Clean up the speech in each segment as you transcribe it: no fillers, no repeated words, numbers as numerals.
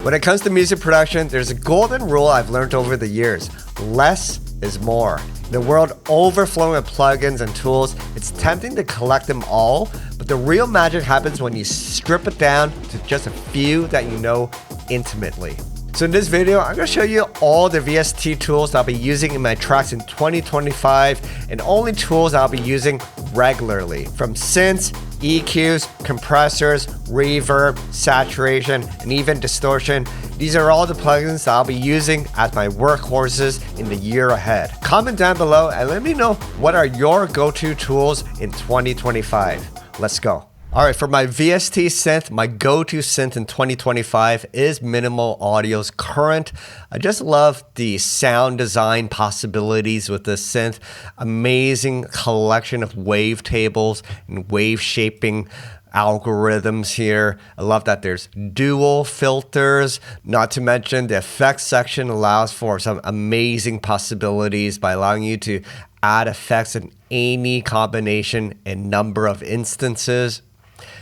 When it comes to music production, there's a golden rule I've learned over the years. Less is more. In a world overflowing with plugins and tools, it's tempting to collect them all, but the real magic happens when you strip it down to just a few that you know intimately. So in this video, I'm going to show you all the VST tools that I'll be using in my tracks in 2025 and only tools I'll be using regularly. From synths, EQs, compressors, reverb, saturation, and even distortion. These are all the plugins that I'll be using as my workhorses in the year ahead. Comment down below and let me know what are your go-to tools in 2025. Let's go. Alright, for my VST synth, my go-to synth in 2025 is Minimal Audio's Current. I just love the sound design possibilities with this synth. Amazing collection of wavetables and wave shaping algorithms here. I love that there's dual filters, not to mention the effects section allows for some amazing possibilities by allowing you to add effects in any combination and number of instances.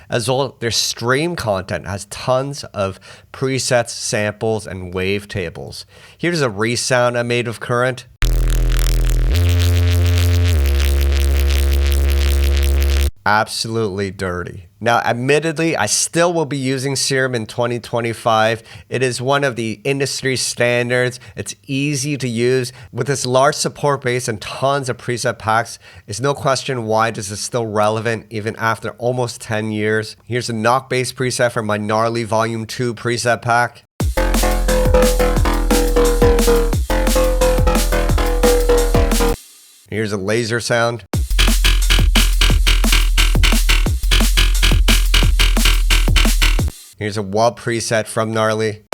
As well, their stream content has tons of presets, samples, and wavetables. Here's a resound I made with Current. Absolutely dirty. Now, admittedly, I still will be using Serum in 2025. It is one of the industry standards. It's easy to use. With its large support base and tons of preset packs, it's no question why this is still relevant even after almost 10 years. Here's a knock bass preset from my Gnarly Volume 2 preset pack. Here's a laser sound. Here's a wah preset from Gnarly.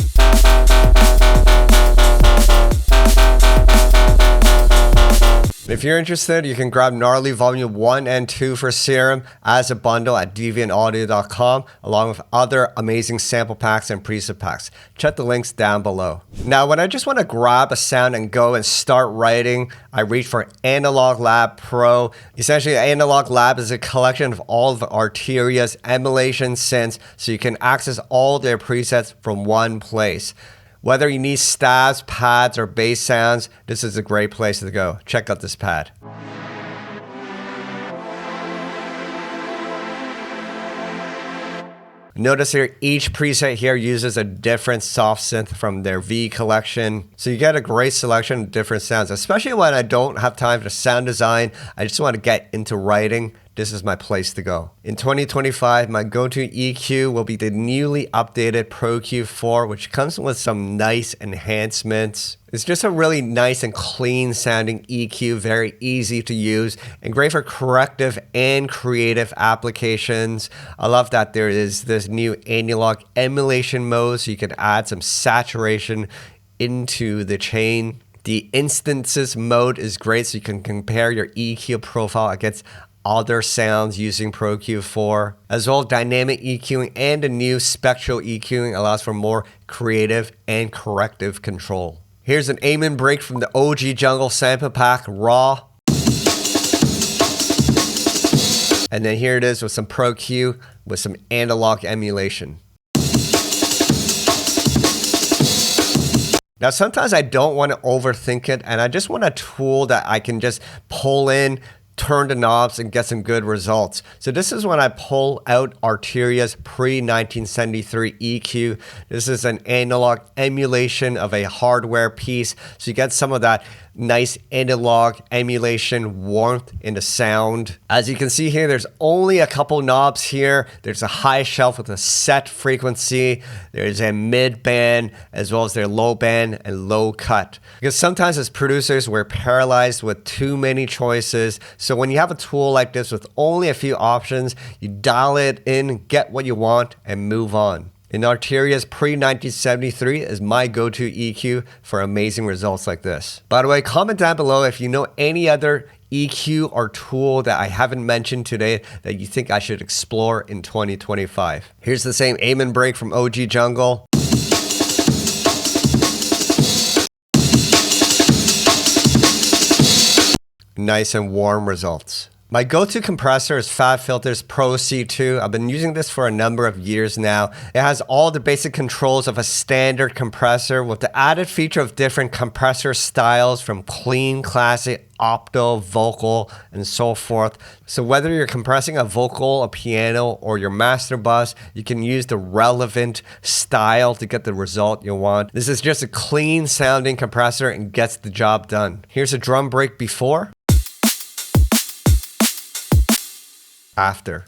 If you're interested, you can grab Gnarly Volume 1 and 2 for Serum as a bundle at deviantaudio.com, along with other amazing sample packs and preset packs. Check the links down below. Now, when I just want to grab a sound and go and start writing, I reach for Analog Lab Pro. Essentially, Analog Lab is a collection of all of Arteria's emulation synths, so you can access all their presets from one place. Whether you need stabs, pads, or bass sounds, this is a great place to go. Check out this pad. Notice here, each preset here uses a different soft synth from their V collection. So you get a great selection of different sounds, especially when I don't have time for sound design. I just want to get into writing. This is my place to go. In 2025, my go-to EQ will be the newly updated Pro Q4, which comes with some nice enhancements. It's just a really nice and clean sounding EQ, very easy to use, and great for corrective and creative applications. I love that there is this new analog emulation mode, so you can add some saturation into the chain. The instances mode is great, so you can compare your EQ profile against other sounds using Pro Q4. As well, dynamic EQing and a new spectral EQing allows for more creative and corrective control. Here's an amen break from the 𝗙𝗔𝗠𝗣𝗟 sample pack, raw. And then here it is with some Pro Q with some analog emulation. Now, sometimes I don't want to overthink it, and I just want a tool that I can just pull in, turn the knobs, and get some good results. So this is when I pull out Arteria's pre-1973 EQ. This is an analog emulation of a hardware piece. So you get some of that nice analog emulation warmth in the sound. As you can see here, there's only a couple knobs here. There's a high shelf with a set frequency. There's a mid band as well as their low band and low cut. Because sometimes as producers, we're paralyzed with too many choices. So when you have a tool like this with only a few options, you dial it in, get what you want, and move on. And Arteria's pre-1973 is my go-to EQ for amazing results like this. By the way, comment down below if you know any other EQ or tool that I haven't mentioned today that you think I should explore in 2025. Here's the same amen break from 𝗙𝗔𝗠𝗣𝗟𝗏. Nice and warm results. My go-to compressor is FabFilter's Pro C2. I've been using this for a number of years now. It has all the basic controls of a standard compressor with the added feature of different compressor styles from clean, classic, opto, vocal, and so forth. So whether you're compressing a vocal, a piano, or your master bus, you can use the relevant style to get the result you want. This is just a clean sounding compressor and gets the job done. Here's a drum break before. After.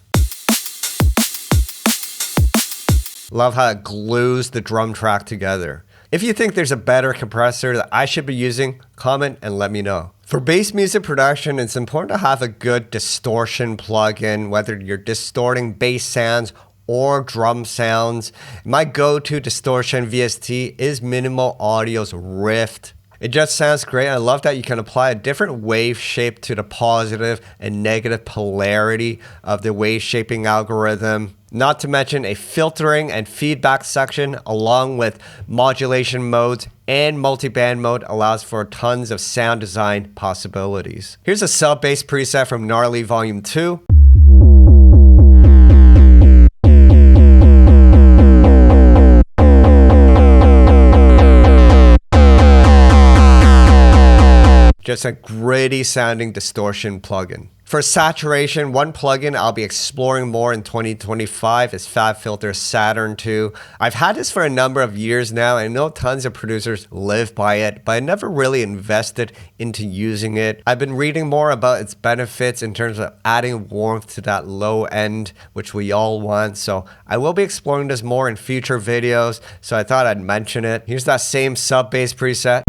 Love how it glues the drum track together. If you think there's a better compressor that I should be using, comment and let me know. For bass music production, it's important to have a good distortion plugin, whether you're distorting bass sounds or drum sounds. My go-to distortion VST is Minimal Audio's Rift. It just sounds great. I love that you can apply a different wave shape to the positive and negative polarity of the wave shaping algorithm. Not to mention a filtering and feedback section along with modulation modes and multi-band mode allows for tons of sound design possibilities. Here's a sub-bass preset from Gnarly Volume 2. Just a gritty sounding distortion plugin. For saturation, one plugin I'll be exploring more in 2025 is FabFilter's Saturn II. I've had this for a number of years now, and I know tons of producers live by it, but I never really invested into using it. I've been reading more about its benefits in terms of adding warmth to that low end, which we all want. So I will be exploring this more in future videos, so I thought I'd mention it. Here's that same sub-bass preset.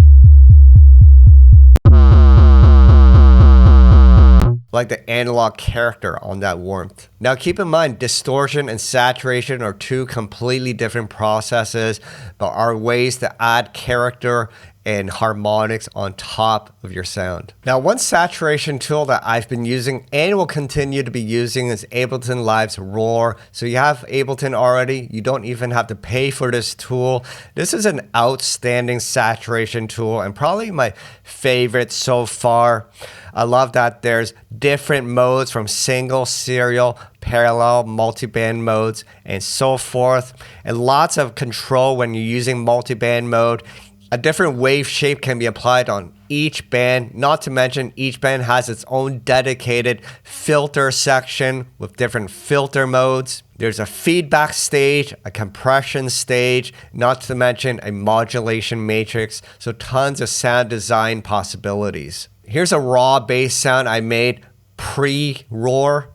Like the analog character on that warmth. Now keep in mind, distortion and saturation are two completely different processes, but are ways to add character and harmonics on top of your sound. Now, one saturation tool that I've been using and will continue to be using is Ableton Live's Roar. So you have Ableton already, you don't even have to pay for this tool. This is an outstanding saturation tool and probably my favorite so far. I love that there's different modes from single, serial, parallel, multi-band modes, and so forth. And lots of control when you're using multi-band mode. A different wave shape can be applied on each band, not to mention each band has its own dedicated filter section with different filter modes. There's a feedback stage, a compression stage, not to mention a modulation matrix, so tons of sound design possibilities. Here's a raw bass sound I made pre-Roar.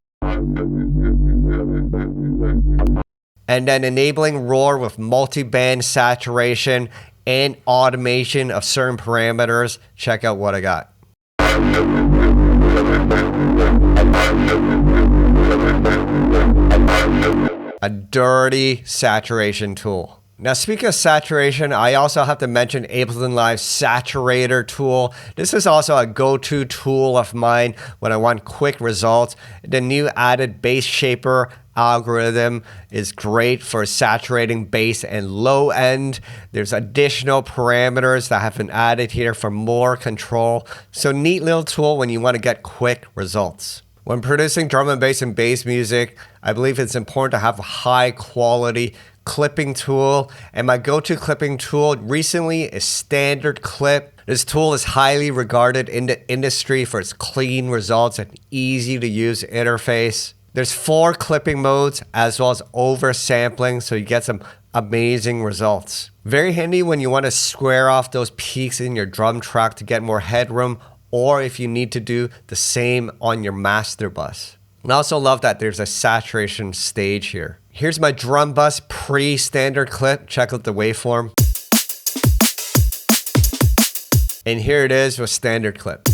And then enabling Roar with multi-band saturation and automation of certain parameters. Check out what I got. A dirty saturation tool. Now, speaking of saturation, I also have to mention Ableton Live's Saturator tool. This is also a go-to tool of mine when I want quick results. The new added bass shaper algorithm is great for saturating bass and low end. There's additional parameters that have been added here for more control. So neat little tool when you want to get quick results. When producing drum and bass music, I believe it's important to have a high quality clipping tool, and my go-to clipping tool recently is Standard Clip. This tool is highly regarded in the industry for its clean results and easy to use interface. There's 4 clipping modes as well as oversampling, so you get some amazing results. Very handy when you want to square off those peaks in your drum track to get more headroom, or if you need to do the same on your master bus. And I also love that there's a saturation stage here. Here's my drum bus pre-Standard Clip. Check out the waveform. And here it is with Standard Clip.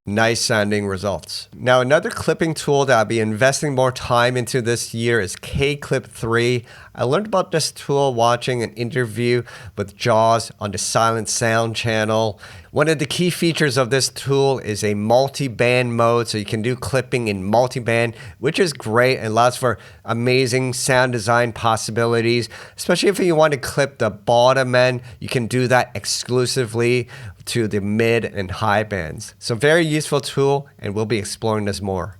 nice sounding results. Now, another clipping tool that I'll be investing more time into this year is K-Clip 3. I learned about this tool watching an interview with Jaws on the Silent Sound channel. One of the key features of this tool is a multi-band mode, so you can do clipping in multi-band, which is great and allows for amazing sound design possibilities. Especially if you want to clip the bottom end, you can do that exclusively to the mid and high bands. So very useful tool, and we'll be exploring this more.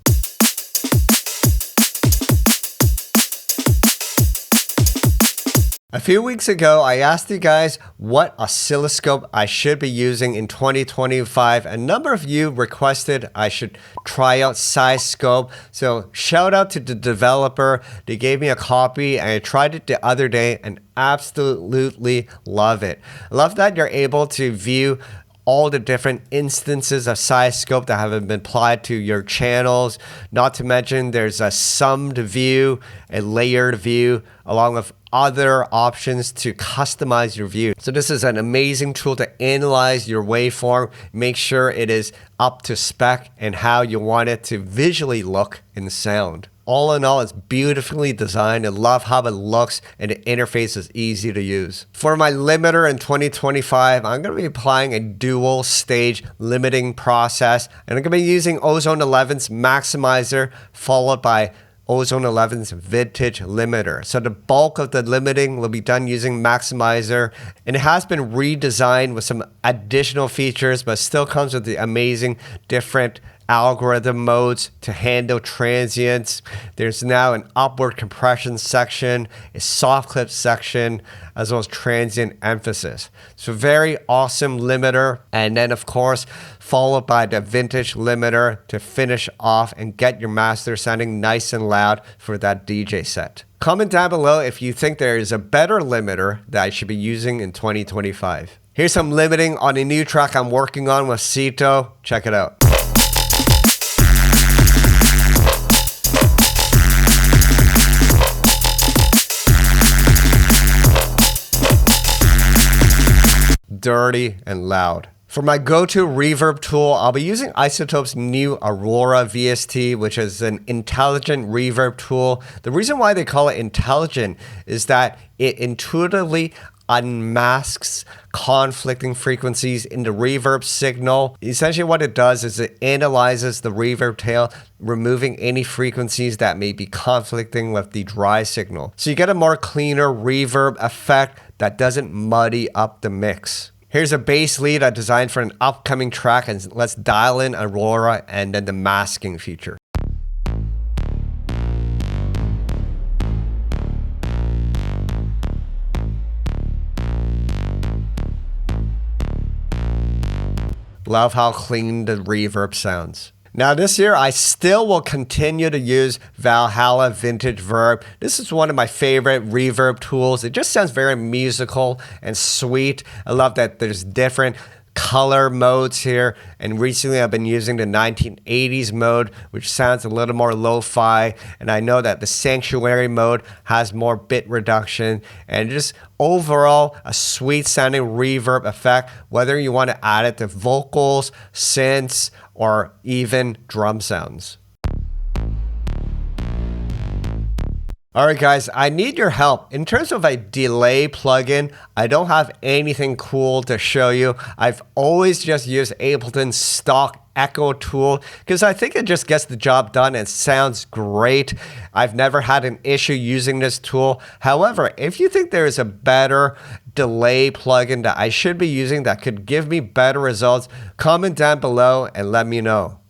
A few weeks ago, I asked you guys what oscilloscope I should be using in 2025. A number of you requested I should try out 𝗙𝗔𝗍scope. So shout out to the developer. They gave me a copy and I tried it the other day and absolutely love it. I love that you're able to view all the different instances of 𝗙𝗍scope that have been applied to your channels. Not to mention there's a summed view, a layered view, along with other options to customize your view. So this is an amazing tool to analyze your waveform, make sure it is up to spec and how you want it to visually look in the sound. All in all, it's beautifully designed. I love how it looks and the interface is easy to use. For my limiter in 2025, I'm going to be applying a dual stage limiting process, and I'm going to be using Ozone 11's maximizer followed by Ozone 11's vintage limiter. So the bulk of the limiting will be done using maximizer, and it has been redesigned with some additional features, but still comes with the amazing different algorithm modes to handle transients. There's now an upward compression section, a soft clip section, as well as transient emphasis. So very awesome limiter. And then of course, followed by the vintage limiter to finish off and get your master sounding nice and loud for that DJ set. Comment down below if you think there is a better limiter that I should be using in 2025. Here's some limiting on a new track I'm working on with 𝗙𝗘𝗘. Check it out. Dirty and loud. For my go-to reverb tool, I'll be using iZotope's new Aurora VST, which is an intelligent reverb tool. The reason why they call it intelligent is that it intuitively unmasks conflicting frequencies in the reverb signal. Essentially what it does is it analyzes the reverb tail, removing any frequencies that may be conflicting with the dry signal. So you get a more cleaner reverb effect that doesn't muddy up the mix. Here's a bass lead I designed for an upcoming track, and let's dial in Aurora and then the masking feature. Love how clean the reverb sounds. Now this year, I still will continue to use Valhalla Vintage Verb. This is one of my favorite reverb tools. It just sounds very musical and sweet. I love that there's different color modes here, and recently I've been using the 1980s mode, which sounds a little more lo-fi, and I know that the Sanctuary mode has more bit reduction, and just overall a sweet sounding reverb effect, whether you want to add it to vocals, synths, or even drum sounds. Alright guys, I need your help. In terms of a delay plugin, I don't have anything cool to show you. I've always just used Ableton's stock echo tool because I think it just gets the job done and sounds great. I've never had an issue using this tool. However, if you think there is a better delay plugin that I should be using that could give me better results, comment down below and let me know.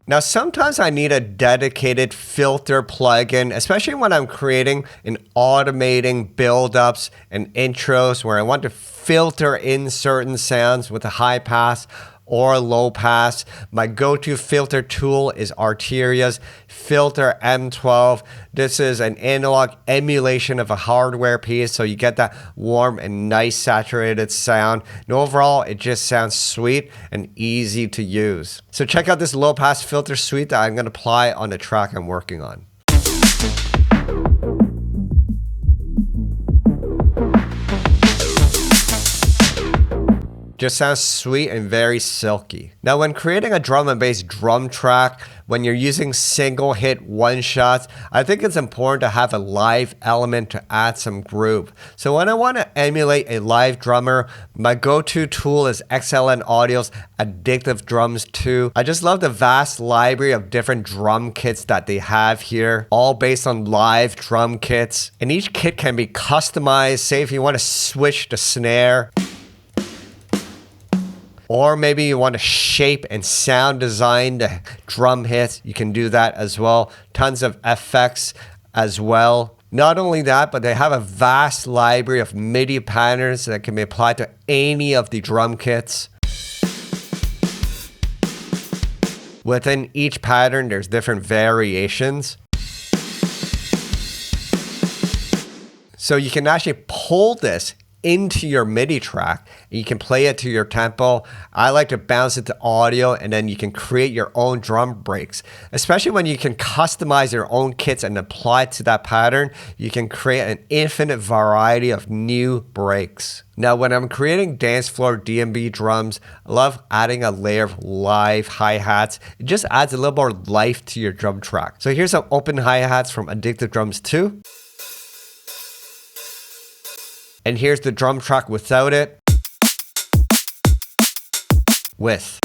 Now, sometimes I need a dedicated filter plugin, especially when I'm creating and automating build-ups and intros where I want to filter in certain sounds with a high pass or low pass. My go-to filter tool is Arteria's Filter M12. This is an analog emulation of a hardware piece, so you get that warm and nice saturated sound. And overall, it just sounds sweet and easy to use. So check out this low pass filter suite that I'm going to apply on the track I'm working on. just sounds sweet and very silky. Now when creating a drum and bass drum track, when you're using single hit one shots, I think it's important to have a live element to add some groove. So when I want to emulate a live drummer, my go-to tool is XLN Audio's Addictive Drums 2. I just love the vast library of different drum kits that they have here, all based on live drum kits. And each kit can be customized. Say if you want to switch the snare, or maybe you want to shape and sound design the drum hits, you can do that as well. Tons of effects as well. Not only that, but they have a vast library of MIDI patterns that can be applied to any of the drum kits. Within each pattern, there's different variations. So you can actually pull this into your MIDI track and you can play it to your tempo. I like to bounce it to audio and then you can create your own drum breaks. Especially when you can customize your own kits and apply it to that pattern, you can create an infinite variety of new breaks. Now when I'm creating dance floor D&B drums, I love adding a layer of live hi-hats. It just adds a little more life to your drum track. So here's some open hi-hats from Addictive Drums 2. And here's the drum track without it. With.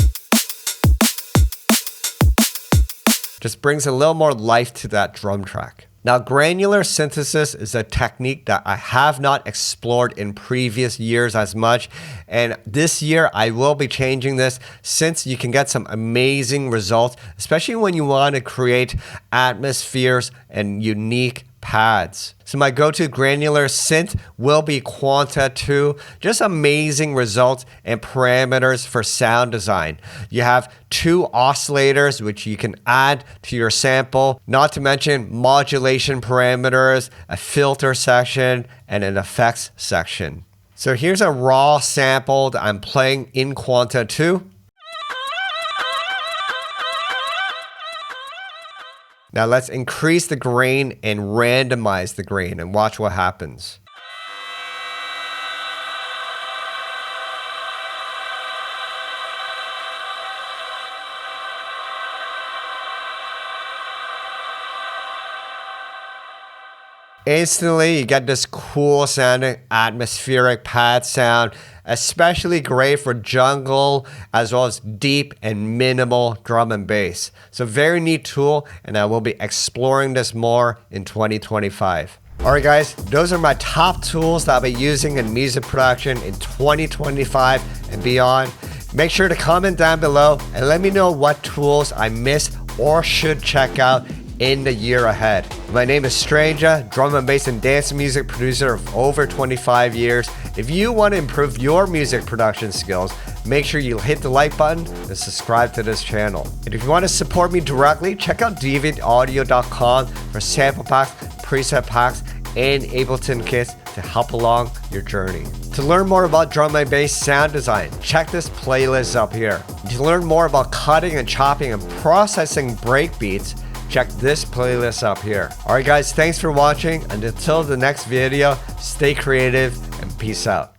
Just brings a little more life to that drum track. Now, granular synthesis is a technique that I have not explored in previous years as much. And this year, I will be changing this since you can get some amazing results, especially when you want to create atmospheres and unique pads. So my go-to granular synth will be 𝗦𝗘𝗘. Just amazing results and parameters for sound design. You have 2 oscillators which you can add to your sample, not to mention modulation parameters, a filter section, and an effects section. So here's a raw sample that I'm playing in 𝗦𝗘𝗘. Now let's increase the grain and randomize the grain and watch what happens. Instantly, you get this cool sounding atmospheric pad sound, especially great for jungle as well as deep and minimal drum and bass. So very neat tool, and I will be exploring this more in 2025. Alright guys, those are my top tools that I'll be using in music production in 2025 and beyond. Make sure to comment down below and let me know what tools I missed or should check out in the year ahead. My name is 𝗦𝗧𝗦𝗧, drum and bass and dance music producer of over 25 years. If you want to improve your music production skills, make sure you hit the like button and subscribe to this channel. And if you want to support me directly, check out 𝗩𝗥𝗘𝗦𝗢𝗑𝗠𝗏 for sample packs, preset packs, and Ableton kits to help along your journey. To learn more about drum and bass sound design, check this playlist up here. To learn more about cutting and chopping and processing break beats, check this playlist up here. Alright guys, thanks for watching, and until the next video, stay creative and peace out.